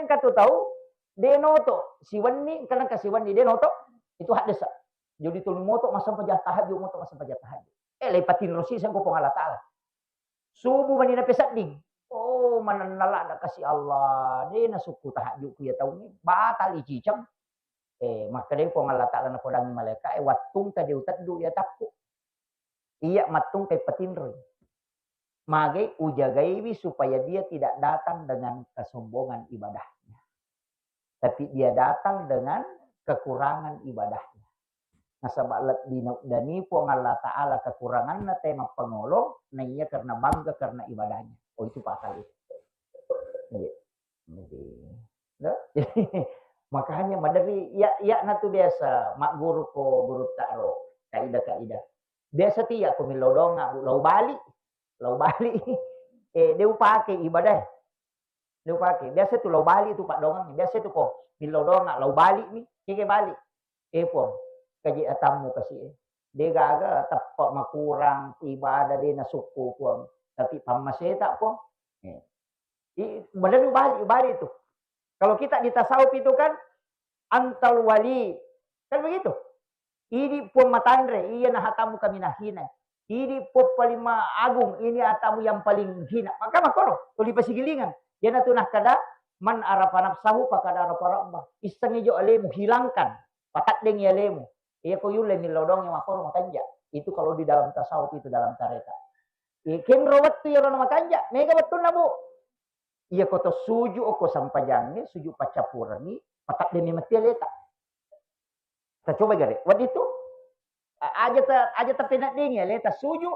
yang katu tahu, denoto si wani karena kasih wani denoto itu hak desa. Jadi tulu moto masa pajah tahajud moto masa pajah tahajud. Lepatin rosi sang ko Allah taala. Subuh manina pesat ding. Oh, mananala na kasi Allah. Di na suku tahajud ku ya tahu ni. Batal icicam. Maka din ko Allah taala na podang malaikat watung ka di utat du ya takku. Iya matung kay patinroy. Magai ujagaiwi supaya dia tidak datang dengan kesombongan ibadahnya. Tapi dia datang dengan kekurangan ibadahnya. Nasabalat dani po ng Allah Ta'ala kekurangan na tema pangolo na iya karena bangga karena ibadahnya. Oh itu pasal itu. Jadi, makanya madari ya na tu biasa mak guru ko guru taro kaidah. Biasa tiya ko milodong nga lau bali. Dia pakai ibadah. Dia pakai. Biasa tu lau bali tu pak dongang. Biasa tu ko milodong nga lau bali ni kike bali. Po kaji atamu kasih. Dia gaga tapak makurang ibadah dia na suku po. Tapi pamaseta po. Benar balik itu. Kalau kita di tasawuf itu kan antal wali. Kan begitu. Ini pun matandre, iya na hatamu kami nahina. Ini pun paling agung, ini hatamu yang paling hina. Maka makono, tuli pasigilingan. Dia na tunah kada man arapa nafsahu pakada arapa rabbah. Isang ijo alemu hilangkan. Patat deng alemu. Iya ko yule nilodong yang makono makanja. Itu kalau di dalam tasawuf itu dalam tarekat. Ikin rawat tu yaro makanja. Mega betul na bu. Iya koto suju oko sampajangi, suju pacapurani, patak demi mati leta. Kita coba gare. Waktu itu aja tapi nak ding ya leta suju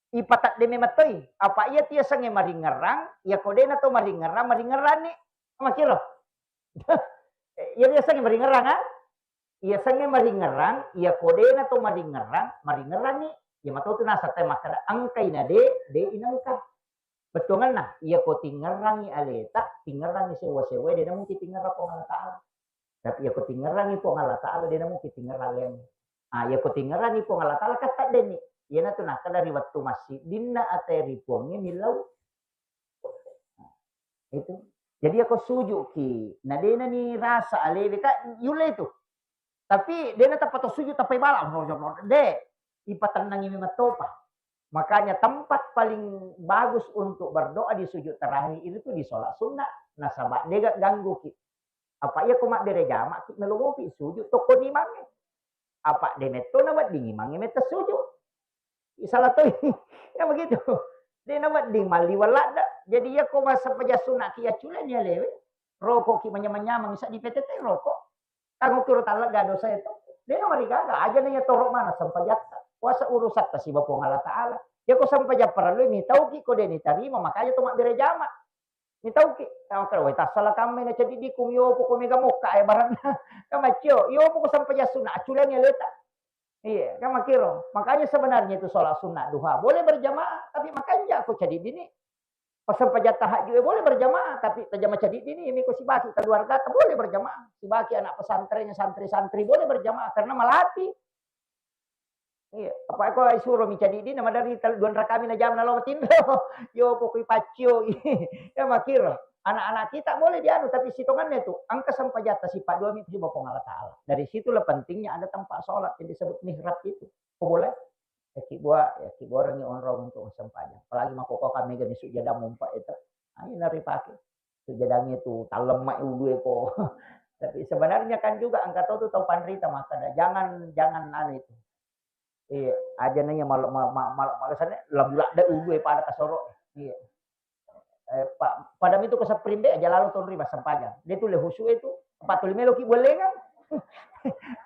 ipatak demi mati. Apa iya tia sange maringerang, iya kode na to maringeran ni. Makiro. Iya dia sange maringerang ah. Iya sange maringerang, iya kode na to maringeran ni. Iya matau tu nasa te makara angkai na de inangka. Betul nah, iya ko tingerangi aleta, tingerangi sewa-sewa, dia mungkin tingerang po Allah Ta'ala. Tapi iya ko tingerangi po Allah Ta'ala, dia mungkin tingerang lem. Iya ko tingerangi po Allah Ta'ala, kata deni. Iya na to nah, kada riwat tu masih, dinna ateri pongnya milau. Itu. Jadi aku suju ki, nah dia ni rasa alewe, kak yule itu. Tapi dia na tapat suju tapi malam, ipatan nangi matopa. Makanya tempat paling bagus untuk berdoa di sujud terakhir itu tuh di sholat sunnah. Nasabak dia gak ganggu ki. Apa iya kumak dire jamak ki meluwopi sujud toko ni mangi. Apa dia meto nawat dingi mangi meta sujud. Salah tuh ya begitu. Dia nawat ding mali walada. Jadi ya ko masa paja sunnah ki ya culen ya lewe. Rokok ki menyamang bisa di PTT rokok. Kanggo kiro talaga dosa itu. Dia nawari gaga aja nanya torok mana sampai jatah. Kuasa urusan si Bapa Allah Ta'ala. Ya ko sampai jam perlu mi tau ki ko deni tarima makanya tu mak bere jama. Mi tau ki tahu kalau tak salah kami na jadi di kum yo ko mega moka ay barang kamacio yo ko sampai jam sunnah aculan ya leta. Iya, kan makiro. Makanya sebenarnya itu sholat sunnah duha boleh berjamaah tapi makanya aku jadi dini. Pas sampai jam tahajud boleh berjamaah tapi tajama jadi dini mi ko si baki keluarga boleh berjamaah. Si baki anak pesantrennya santri-santri boleh berjamaah karena melatih. Iya, apa ko ay suruh mi jadi di nama dari duan rakami na jam na lo tindo. Yo pokoi pacio. Ya makiro. Anak-anak kita boleh dianu tapi sitongannya itu angka sampai jatah si Pak dua mimpi Bapa Allah Ta'ala. Dari situlah pentingnya ada tempat sholat yang disebut mihrab itu. Kok boleh? Ya ki buah orang yang onrong untuk sampainya. Apalagi makoko kami gani sujada mumpa itu. Ini nari pakai. Sujadanya itu talemak udu ko. Tapi sebenarnya kan juga angka tahu tahu panrita maka jangan anu itu. Iya, aja nanya malasannya labulak da udu pada kasoro. Iya. Padam itu kesaprimbe aja lalu tahun riba sampanya. Dia tuh lehusu itu 45 loki boleh kan?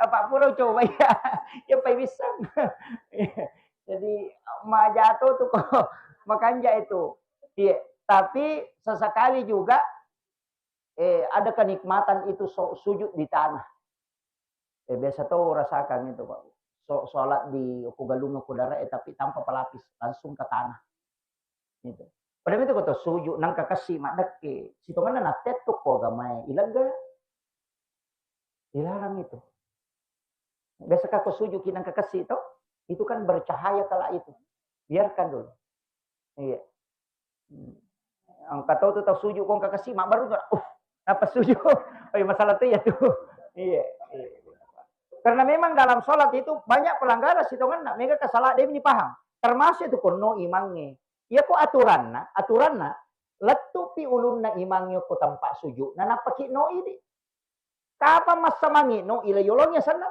Apa pura coba ya. Ya pai bisa. Jadi majato tuh kok makanya itu. Iya, tapi sesekali juga ada kenikmatan itu sujud di tanah. Biasa tuh rasakan itu Pak. Sholat di Kugalunga Kudara tapi tanpa pelapis langsung ke tanah gitu. Padahal itu kata sujud nang kakasi mak deke sitongan na tetuk ko gamay ilaga dilarang itu. Biasa kako sujud kinang kakasi itu kan bercahaya kala itu. Biarkan dulu. Iya. Ang kataw to sujud kong kakasi mak baru Apa setuju? Oh iya, masalah itu ya tuh. Iya. Karena memang dalam sholat itu banyak pelanggaran sitongan nak mega kesalahan dia ini paham. Termasuk itu kono imangnya. Ya ko aturanna letu pi ulunna imangnya ko tampak sujud. Nah napaki no ini. Kapan mas samangi no ila yolongnya sana.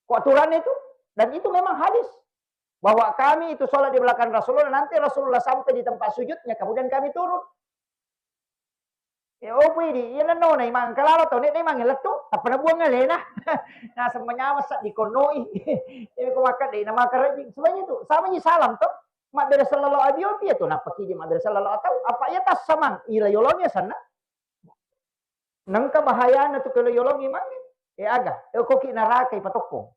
Ko aturan itu dan itu memang hadis bahwa kami itu sholat di belakang Rasulullah, nanti Rasulullah sampai di tempat sujudnya, kemudian kami turun. Ya opo ini, yan ano na imang kalaro to, ni imang letu, tapos na buang na. Nasa manyawas sa dikonoi. Ini ko makan deh, nama kerajin. Sebenarnya itu sama ni salam to. Mak dari sallallahu alaihi wasallam to napaki di mak dari sallallahu atau apa ya tas samang ila yolongnya sana. Nang kabahayaan na to kilo yolong imang. Aga, ko kinaraka ipatokong.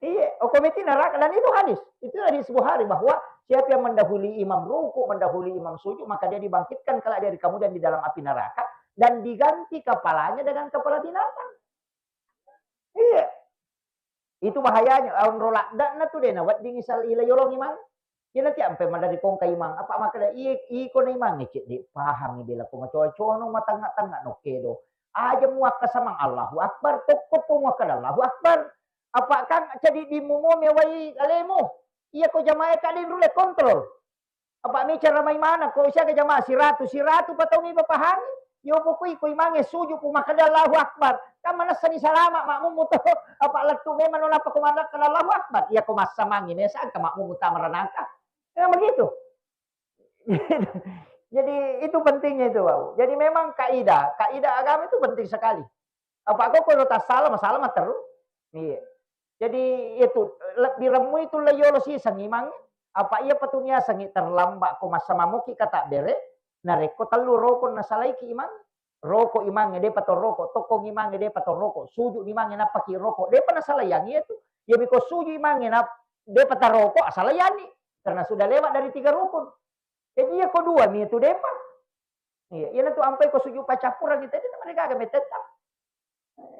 Iya, komiti neraka dan itu hadis. Itu hadis Bukhari bahwa siapa yang mendahului imam ruku, mendahului imam sujud, maka dia dibangkitkan kelak dari kamu dan di dalam api neraka dan diganti kepalanya dengan kepala binatang. Iya. Itu bahayanya. Aun rolak dan tu dena wat dingisal ila yolong imam. Ya nanti ampe mandari kong ka imam. Apa maka i ko na imam ngecek di paham ni bila ko macoco no matanga-tanga no kedo. Aja muaka samang Allahu Akbar, tokko po muaka Allahu Akbar. Apa kan jadi di mumo mewai alemu. Iya ko jamaah kadin rule kontrol. Apa mi cara may mana ko siya ka jamaah siratu patau mi bapahami. Yo po ko imange suju po makada Allahu Akbar. Kamana sa ni salama makmum mo to. Apa latu me manuna pa kumandak ka Allahu Akbar. Iya ko masamangin saan ka makmum mo tamaranangka. Ya begitu. Jadi itu pentingnya itu, Wow. Jadi memang kaidah agama itu penting sekali. Apa aku kalau tak salah masalah terus. Iya. Jadi itu diremu itu layolo sih sangimang apa ia patunya sangi terlambat ko masama muki kata bere nareko talu roko nasalai ki imang roko imang de pator roko toko imang de pator roko suju imang na paki roko de pana yang itu ya biko suju imang na de patar roko asalayani karena sudah lewat dari 3 rukun. Jadi ya ko 2 mi itu depa. Iya, ia tu ampai ko suju pacapuran itu mereka agak tetap.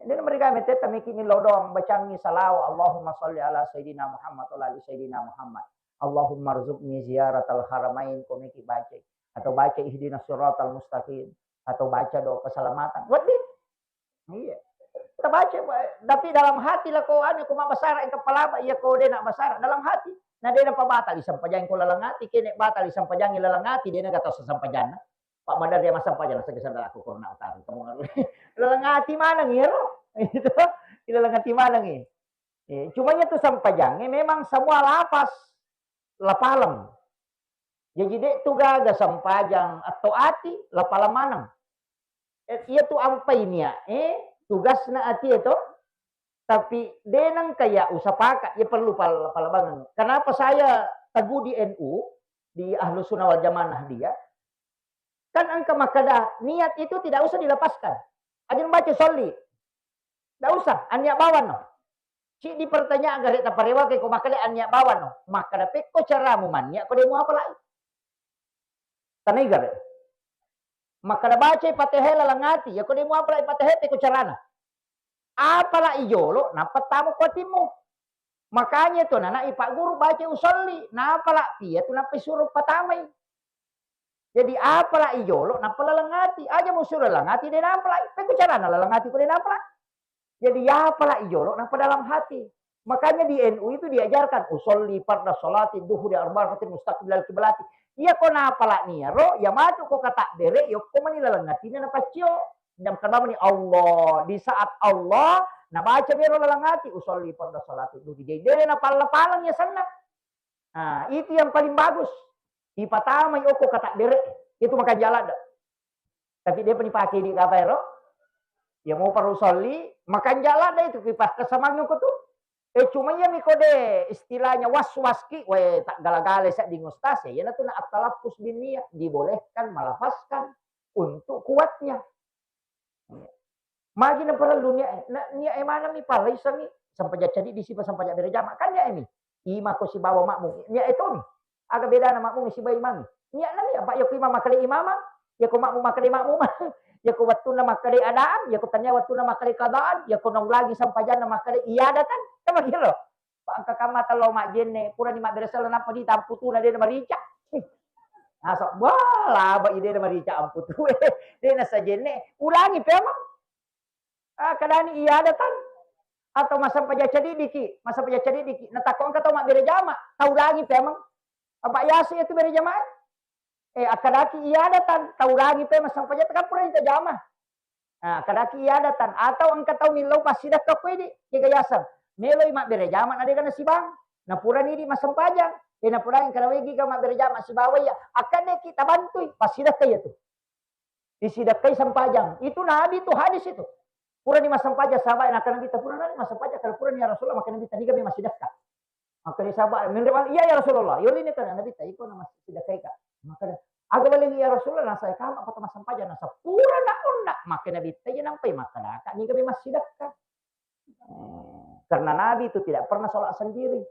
Dan mereka metet miki min lodong bacang ni salawa Allahumma sholli ala sayidina Muhammad wa ali sayidina Muhammad. Allahumma rzuqni ziyaratal haramain ko miki baca atau baca ihdinas siratal mustaqim atau baca doa keselamatan. Wadih. Iya. Kita baca tapi dalam hati lah ko anu ko mabasara ang kepala iya ko de nak basara dalam hati. Na de na pabata isang pajang ko lalangati kini bata isang pajang lalangati de na gatos sa sampajana. Pak Madar dia masa pajang sa kesan aku corona utari kamu ngaruh. Lalangati mana ngiro? Itu lalangati mana ngi. Cuma itu sampajang memang semua lapas lapalam. Jadi dek tuga ga sampajang atau ati lapalam manang. Iya tu ampai niya tugas na ati itu tapi denang kaya usapaka ya perlu palabangan. Kenapa saya teguh di NU di Ahlus Sunnah wal Jamaah dia kan angka makada niat itu tidak usah dilepaskan. Ada baca soli. Tidak usah anya bawan no. Si di pertanyaan garet taparewa kay kumakali anya bawan no. Makada peko cara mo man nya ko demo apa lain. Tanay garet. Makada baca patehe lalangati ya ko demo apa lain patehe peko carana. Apala ijolo napatamo ko timo. Makanya to nana ipak guru baca usolli napala piya to napisuruh patamay. Jadi apalah ijolo napala langati aja mo suruh langati din apala peko carana lalangati ko din apala. Jadi apalah ijolo napa dalam hati. Makanya di NU itu diajarkan usolli farda salati duhuri arba'atin mustaqbilal kiblati. Iya ko napala niya ro ya matu ko kata dere yo ko manila langati na napacyo. Dam kadamo ni Allah di saat Allah nabaca biro lalangati usolli farda salati duhuri. Jadi dere napala-palang ya sana. Nah, itu yang paling bagus. Ipatama yung ko kata dere. Itu maka jalan. Tapi dia penipaki di kapero. Yang mau perlu soli. Makan jalan deh itu. Kipas kesamangnya ko tuh. Cuma ya mikode istilahnya was-waski. Weh tak galagale sa di ngustas ya. Yan na na atalapus bin niya. Dibolehkan, malafaskan. Untuk kuatnya. Magi na para dunia. Niya emana mi palay sa mi. Sampai jadi disipa sampai jadi jama. Kan ya emi. Ima ko si bawa makmu. Niya ito mi. Agak beda nama makmum si bayi mangi. Niat nami apa ya ku imam makali imama, ya ku makmum makali makmum, ya ku waktu nama makali adaan, ya ku tanya waktu nama makali kadaan, ya ku nong lagi sampai jana makali iadatan. Sama kira. Pak angka kamata lo mak jenne pura ni mak beresal napa di tampu tu na dia marica. Asa wah laba ide na marica amput we. Di na sa jene, ulangi pe emang. Kadani iya datan atau masa paja cadidiki, masa paja cadidiki. Natakon ka tau mak bere jama, tau ulangi pe emang. Apa yasi itu bere jama? Akadaki iya datan, tau ulangi pe masa paja tekan pura ita jama. Akadaki iya datan atau angka tau milau pasidah ka pwede, kaya yasan. Melo mak bere jama na kana si bang. Na pura ni di masam pajang. Na pura yang karawegi ka mak bere jama si bawaya. Akan kita bantui pasidah kaya tu. Disidakai sampajang. Itu nabi itu hadis itu. Pura ni masam pajang sahabat nak nabi ta pura ni masam pajang kalau pura ni ya Rasulullah maka nabi tadi kami masih dekat. Maka ni sahabat mendewan iya ya Rasulullah. Yuri ni kan nabi ta iko na masih sidakai ka. Maka aga balik ya Rasulullah nasa kam apa masam pajang nasa pura na unna maka nabi ta nampai maka nak ni kami masih dekat. Karena nabi itu tidak pernah sholat sendiri.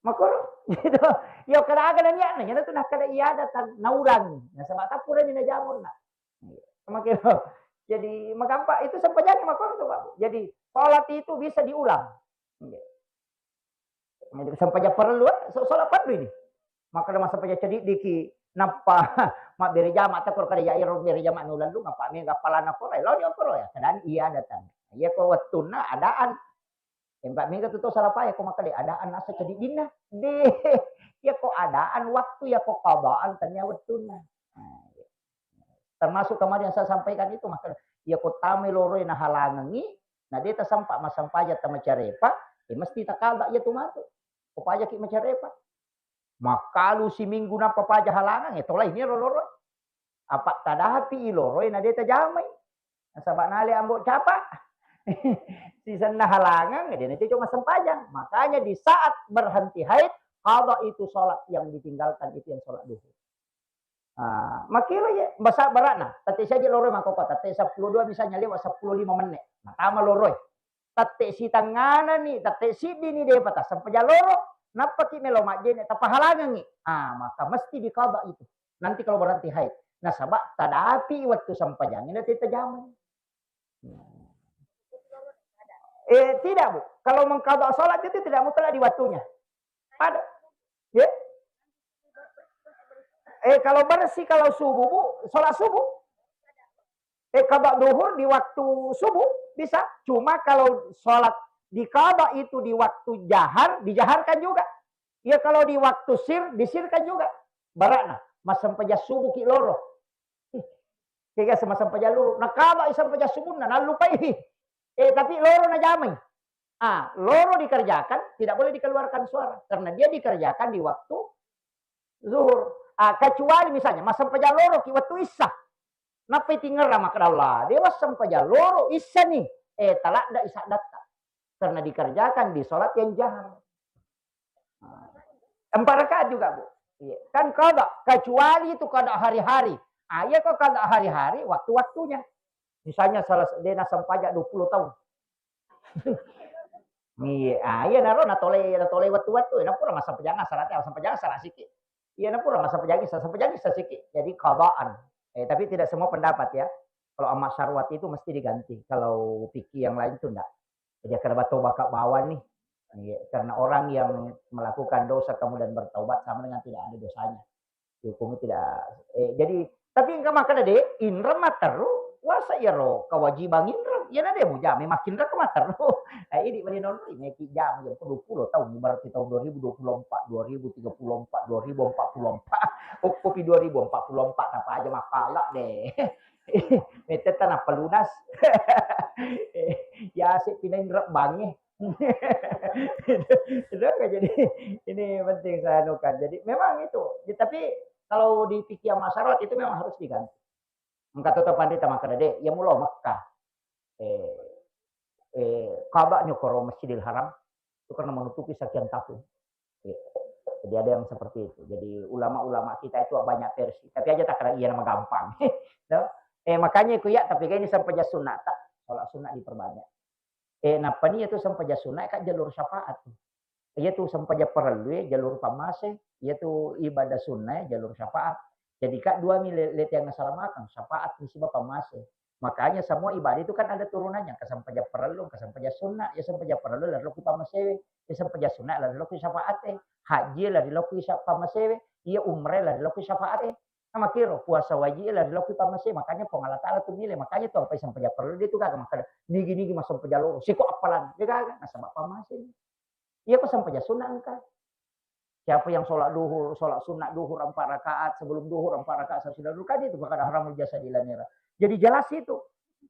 Maka gitu. Yo kadang-kadang niya na tu nak kada iya datang naurang. Na sa mata pura ni na jamon na. Makin jadi magampak itu sampajanya makon tuh Pak. Jadi sholat itu bisa diulang. Jadi sampaja perlu sholat fardu ini. Maka masa sampaja cedi diki napa mak beri jama ta kor kada ya iro beri jama nulan lu ngapa mi ngapalana kor lo ni kor ya. Kadang iya datang. Iya ko wattuna adaan. Mbak mi tuh salah pa ya ko makade adaan asa cedi dina. De ya ko adaan waktu ya ko qadaan tanya wattuna. Termasuk kemarin yang saya sampaikan itu maka ya kota meloroi na halangangi nah dia tersampak masampaja ta macarepa mesti takada ya tumato upaja ki macarepa makalu si minggu na papaja halangan itu lah ini loroi apa tadapi iloroi na dia tajamai sabak nale ambok capa si sana halangan dia nanti cuma sempajang makanya di saat berhenti haid qada itu sholat yang ditinggalkan itu yang sholat duhur. Makira ya basa barana tate saja loroi makoko tate 12 misalnya lewat 15 menit nah tama loroi tate si tangana ni tate si dini de pata sampai loro napa ki melo majene tapahalangan ni maka mesti dikaba itu nanti kalau berhenti haid nah sabak tadapi waktu sampai jangan nanti terjamin tidak Bu kalau mengkaba sholat itu tidak mutlak di waktunya ada ya kalau bersih kalau subuh Bu, sholat subuh. Qada duhur di waktu subuh bisa. Cuma kalau sholat di qada itu di waktu jahar, dijaharkan juga. Ya kalau di waktu disirkan juga. Barakna, masam paja subuh ki loro. Kaya sama paja loro. Nah qada isam paja subuh na lupa ini. Tapi loro na jamai. Loro dikerjakan, tidak boleh dikeluarkan suara. Karena dia dikerjakan di waktu zuhur. Kecuali misalnya masam paja loro ki waktu isya. Napa tinggal ramah Allah. Dia masam paja loro isya nih. Talak da isya data. Karena dikerjakan di sholat yang jahar. 4 rakaat juga Bu. Kan qada. Kecuali itu qada hari-hari. Ya kok qada hari-hari waktu-waktunya. Misalnya salah dia nasam pajak 20 tahun. Iya naro natole waktu-waktu. Napura masam paja salatnya masam paja salah sikit. Iya napura masa pejagi sedikit. Jadi qadaan. Tapi tidak semua pendapat ya. Kalau amat syarwat itu mesti diganti. Kalau fikih yang lain itu enggak. Jadi karena bertobat ke bawah nih. Karena orang yang melakukan dosa kemudian bertaubat sama dengan tidak ada dosanya. Hukumnya tidak. Jadi tapi enggak makan ade inram materu wasa ya ro kewajiban inram. Ya nade mu jam makin ra materu. Ini bani non ini jam 20 tahun berarti tahun 2024, 2034, 2044. Kopi 2044 apa aja makalah deh. Itu tanah pelunas. Ya asik pindahin rek bange. Jadi ini penting saya anukan. Jadi memang itu. Tapi kalau di fikih masyarakat itu memang harus diganti. Engkau tetap pandai makan deh. Ya mula Makkah. Kabaknya koro Masjidil Haram itu karena menutupi sekian tahun. Jadi ada yang seperti itu. Jadi ulama-ulama kita itu banyak versi. Tapi aja tak kira iya nama gampang. Makanya itu ya. Tapi ini sampai jas sunat tak. Sholat sunat diperbanyak. Napa nih itu sampai jas sunat kan jalur syafaat. Yaitu sampai jas perlu jalur pamase. Yaitu ibadah sunat jalur syafaat. Jadi kak 2 milet yang ngasaramakan syafaat musibah pamase. Makanya semua ibadah itu kan ada turunannya. Kesampai jas perlu, kesampai jas sunat, ya sampai jas perlu lalu kita pamase, ya sampai jas sunat lalu kita syafaat. Haji lalu kita pamase, Iya umrah lah dilaku syafaat sama kiro puasa wajib lah dilaku pamase makanya pengalat Allah tuh nilai makanya tuh apa sampai perlu dia tuh kagak makan nigi masuk penjalo siko apalan dia kagak nah sama pamase iya kok sampai sunat kan siapa yang sholat duhur sholat sunat duhur 4 rakaat sebelum duhur 4 rakaat sesudah duhur kan itu bakal haramul jasa di lanera jadi jelas itu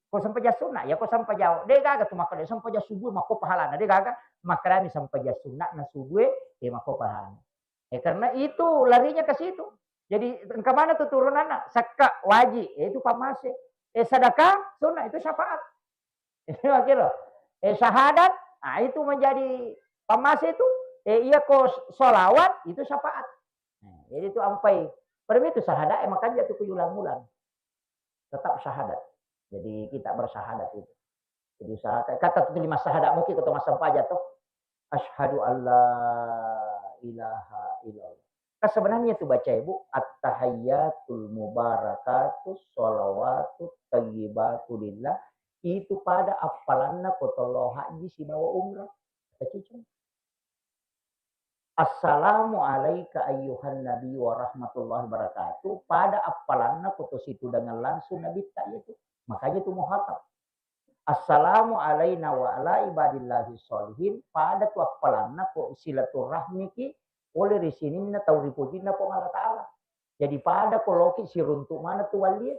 kok sampai sunat ya kok sampai jauh dia kagak tuh makan dia sampai subuh mako pahala dia kagak makan sampai sunat na subuh mako pahala karena itu larinya ke situ. Jadi ke mana tuh turunan? Zakah wajib, itu pamase. Sedekah sunnah itu syafaat. Itu akhirnya. Syahadat, nah itu menjadi pamase itu. Iya kok solawat itu syafaat. Nah, jadi itu ampai. Permi itu syahadat, makanya itu ulang-ulang. Tetap syahadat. Jadi kita bersyahadat itu. Jadi syahadat. Kata itu 5 syahadat mungkin ketemu sampai jatuh. Asyhadu alla ilaha illallah. Nah, sebenarnya itu baca ibu at-tahayyatul mubarakatus sholawatut thayyibatu lillah itu pada apalanna kotolo haji si bawa umrah. Assalamu alayka ayyuhan nabi wa rahmatullahi wabarakatuh pada apalanna koto situ dengan langsung nabi tak itu. Makanya itu muhatab. Assalamu alayna wa ala ibadillahi sholihin pada tu apalanna ko silaturahmi ki oleh di sini na tahu ripujina ko Allah Ta'ala. Jadi pada koloki si runtuk mana tu wali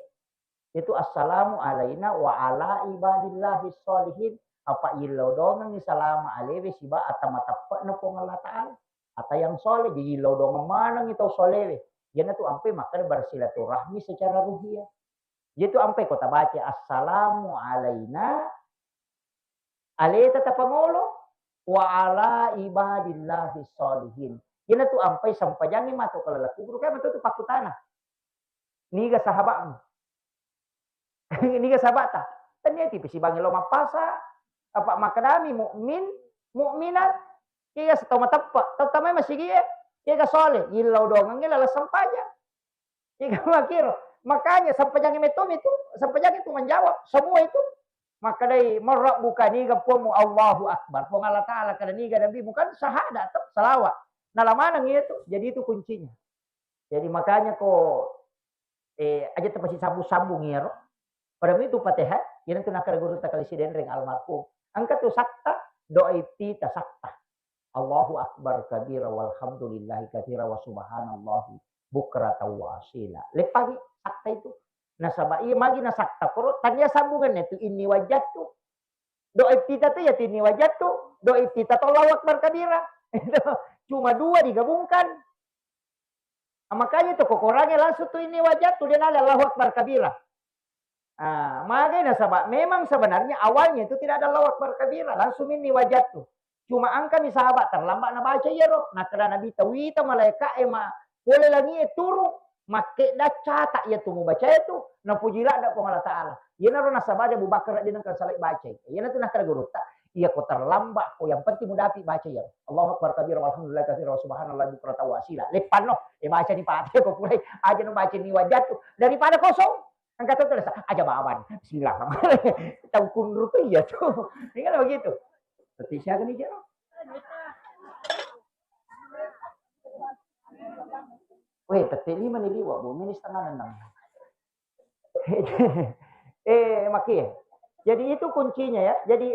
itu assalamu alayna wa ala ibadillahi sholihin apa ilau dongan ni salamu alaihi siba atamatapak na ko Allah Ta'ala. Atau yang soleh di ilau dongan mana itu soleh. Yana tu ampe makan bersilaturahmi secara ruhiyah. Itu ampai kota baca assalamu alaina alaita tapangolo wa ala ibadillahi sholihin. Ini tuh ampai sampai jangan masuk kalau laku guru kan itu pakutana. Niga sahabat. Niga sahabat ta. Tanya tipis si bangi lo mapasa apa makadami mukminat iya setoma tepat. Terutama masih dia iya soleh. Ilau dongang ila sampainya. Iya makiro. Makanya sampai jangan itu sampai jangan itu menjawab semua itu maka dari merok bukan niga pomu Allahu Akbar pong Allah Ta'ala kada niga nabi bukan syahadat atau salawat nah mana itu jadi itu kuncinya jadi makanya kok aja terpasi sambung ngiro pada itu Fatihah yang itu nak guru tak kali siden ring almarhum angkat tu sakta doa itu sakta Allahu Akbar kabira walhamdulillahi katsira wa subhanallahi bukrata wa asila lepagi sakta itu nasaba iya magi na sakta koro tanya sambungan itu ini wajatu doa kita tuh ya ini wajatu doa kita tuh Allahu Akbar kabira cuma 2 digabungkan makanya tuh kokorangnya langsung tuh ini wajatu dia nala Allahu Akbar kabira makanya nasaba memang sebenarnya awalnya itu tidak ada Allahu Akbar kabira langsung ini wajatu cuma angka nih sahabat terlambat na baca ya roh nah karena nabi tawita malaika boleh lagi turun make dah catak ya tu baca itu na pujila ada pong Allah Ta'ala ya na ro nasabah Abu Bakar dia nang salih baca ya na tu nak guru tak iya ko terlambat ko yang penting mudapi baca ya Allahu Akbar kabir walhamdulillah katsira wa subhanallah bukrata wa asila lepan no baca di Fatihah ko pulai aja no baca ni wajat tu daripada kosong angkat tu terus aja bawan bismillahirrahmanirrahim tahu kunru tu ya tu tinggal begitu seperti siapa ni jero weh, petik 5 nih liwa, bu, ini setengah 6. Maki. Jadi itu kuncinya ya. Jadi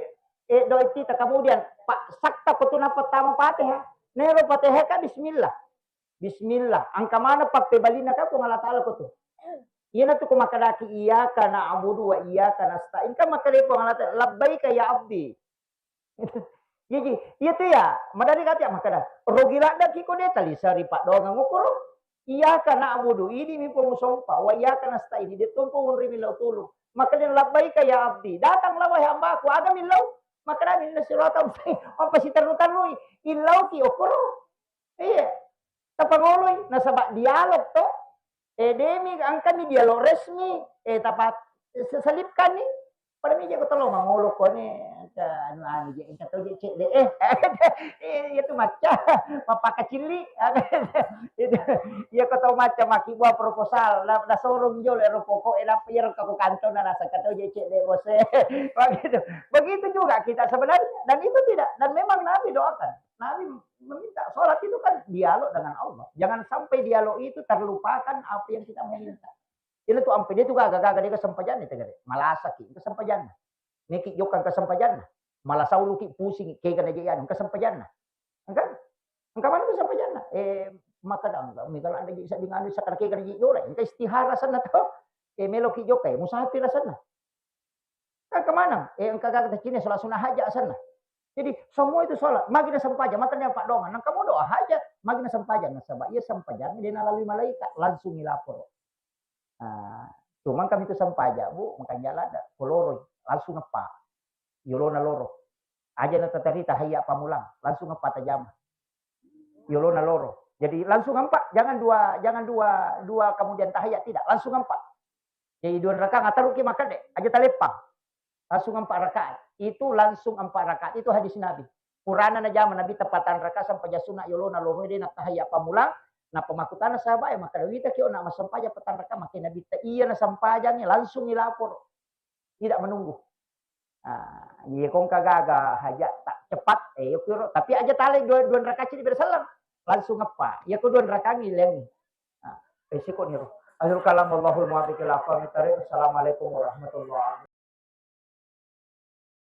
doa kita kemudian Pak sakta petuna pertama Fatihah. Nero Fatihah kan bismillah. Bismillah. Angka mana Pak pebalina kan kung Allah Ta'ala ko tu. Iya na tu kung makadaki iya kana abudu wa iya kana nasta'in kan makadaki kung Allah Ta'ala labbaika ya abdi. Jadi itu ya, madari kata makada. Rogila dak kiko deta lisari Pak doang ngukuro. Iya karena abudu ini mi pemusompa wa iya karena sta ini ditumpu unri milau tulu maka dia labbaika ya abdi datanglah wahai hambaku ada milau maka dia nasirata apa si tarutanui ilau ki okoro iya tapangoloy nasaba dialog to demi angkan di dialog resmi tapat seselipkan ni pada meja ko tolong mangolo ko ni anu je kata je cek deh itu macam mapakacili itu iya ko tahu macam maki buah proposal na sorong jo le pokok ena pier ka ko kantor na nasa kata je cek deh bos begitu begitu juga kita sebenarnya dan itu tidak dan memang Nabi doakan Nabi meminta sholat itu kan dialog dengan Allah jangan sampai dialog itu terlupakan apa yang kita meminta. Ila tu ampe dia tu gaga-gaga dia kesempajan itu gade. Malasa ki kesempajan. Neki jokan kesempajan. Malasa ulu ki pusing ke kana jayan kesempajan. Kan? Engka mana kesempajan. Maka dang migal anda bisa dengan sa kana ke kana jora. Engka istihara sana to. Melo ki jokai musafir sana. Kan ke mana? Engka gaga kini salat sunah hajat sana. Jadi semua itu sholat. Magi na sampajan. Matanya Pak Dongan. Nang kamu doa hajat. Magi na sampajan. Nasabak. Iya sampajan. Dia nalalui malaikat. Langsung ilapor. Nah, cuman kami itu sampaja, Bu, makan jalan ada koloro, langsung ngepak. Yolona loro. Aja na tatarita hayya pamulang, langsung ngepak tajam. Yolona loro. Jadi langsung ngepak, jangan dua kemudian tahayat tidak, langsung ngepak. Jadi dua rakaat ngataruki makan deh, aja talepang. Langsung 4 rakaat. Itu langsung 4 rakaat. Itu hadis Nabi. Qur'ana na jaman Nabi tepatan rakaat sampai jasuna yolona loro dia nak tahayat pamulang. Nah pemakutan sahabat ya maka kita kio nak masampaja petang raka makin nabi iya na sampajanya langsung dilapor tidak menunggu. Iya kong kagaga hajat tak cepat kiro tapi aja tali dua raka ciri bersalam langsung apa ya ko dua raka ngileng. Resiko nih. Akhirul kalam Allahul muwaffiq ila aqwamit thariq. Assalamualaikum warahmatullahi